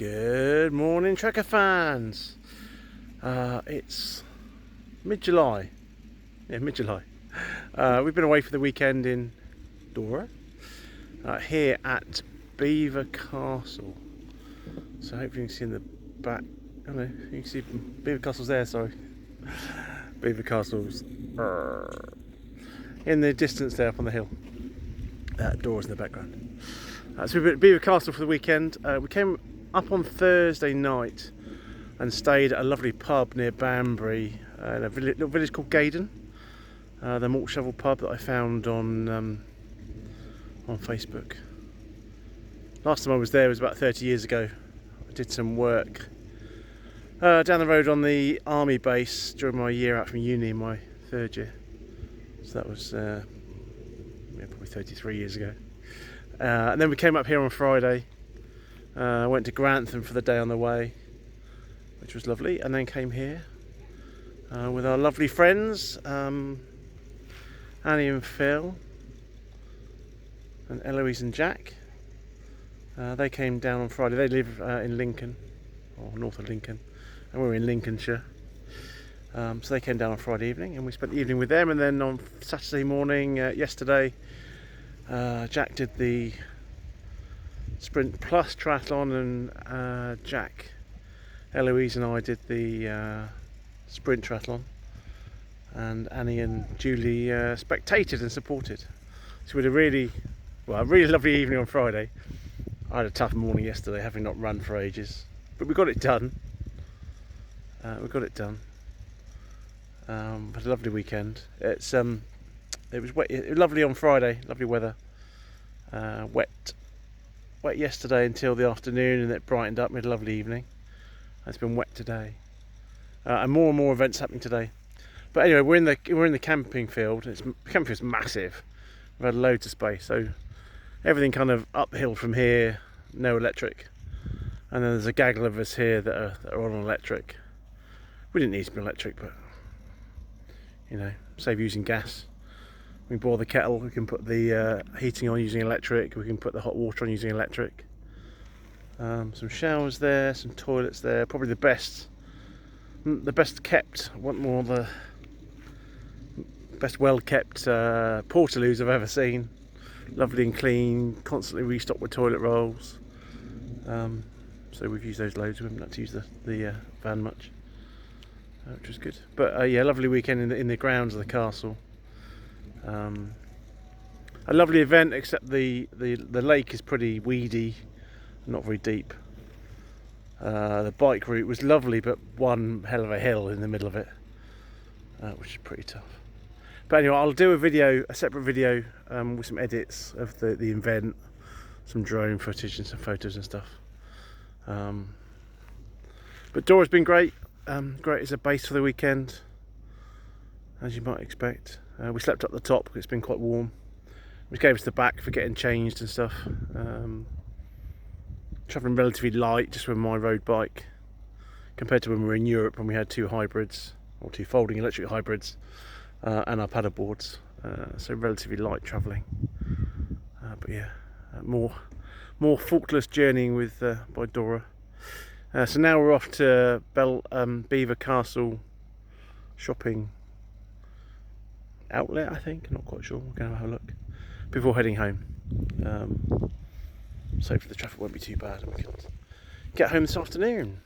Good morning, Trekker fans. It's mid-July. Yeah, mid-July. We've been away for the weekend in Dora, here at Belvoir Castle. So hopefully you can see in the back. Oh no, you can see Belvoir Castle's there. Sorry, Belvoir Castle's in the distance there up on the hill. Dora's in the background. So we've been at Belvoir Castle for the weekend. We came up on Thursday night and stayed at a lovely pub near Banbury in a little village called Gaydon, the malt shovel pub that I found on Facebook. Last time I was there was about 30 years ago. I did some work down the road on the army base during my year out from uni in my third year, so that was probably 33 years ago. And then we came up here on Friday. Went to Grantham for the day on the way, which was lovely, and then came here with our lovely friends, Annie and Phil, and Eloise and Jack. They came down on Friday. They live in Lincoln, or north of Lincoln, and we're in Lincolnshire. So they came down on Friday evening, and we spent the evening with them. And then on Saturday morning, yesterday, Jack did the Sprint Plus triathlon, and Jack, Eloise and I did the Sprint triathlon, and Annie and Julie spectated and supported. So we had a really lovely evening on Friday. I had a tough morning yesterday, having not run for ages, but we got it done. Had a lovely weekend. It was wet, lovely on Friday, lovely weather. Wet yesterday until the afternoon, and it brightened up. We had a lovely evening. It's been wet today, and more events happening today. But anyway, we're in the camping field. The camping field's massive. We've had loads of space, so everything kind of uphill from here. No electric, and then there's a gaggle of us here that are on electric. We didn't need to be electric, but save using gas. We can boil the kettle, we can put the heating on using electric, we can put the hot water on using electric. Some showers there, some toilets there, probably the best kept, the best well kept portaloos I've ever seen. Lovely and clean, constantly restocked with toilet rolls. So we've used those loads. We haven't had to use the van much, which was good. But yeah, lovely weekend in the grounds of the castle. A lovely event, except the lake is pretty weedy, not very deep. The bike route was lovely, but one hell of a hill in the middle of it, which is pretty tough. But anyway, I'll do a separate video with some edits of the event, some drone footage and some photos and stuff. But Dora's been great. Great as a base for the weekend, as you might expect. We slept up the top because it's been quite warm, which gave us the back for getting changed and stuff. Travelling relatively light just with my road bike, compared to when we were in Europe when we had two hybrids, or two folding electric hybrids, and our paddle boards. So relatively light travelling. But yeah, more faultless journeying with by Dora. So now we're off to Belvoir Castle shopping outlet, I think. I'm not quite sure. We're going to have a look before heading home. So hopefully the traffic won't be too bad and we can get home this afternoon.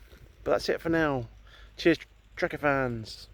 But that's it for now. Cheers, Trekker fans.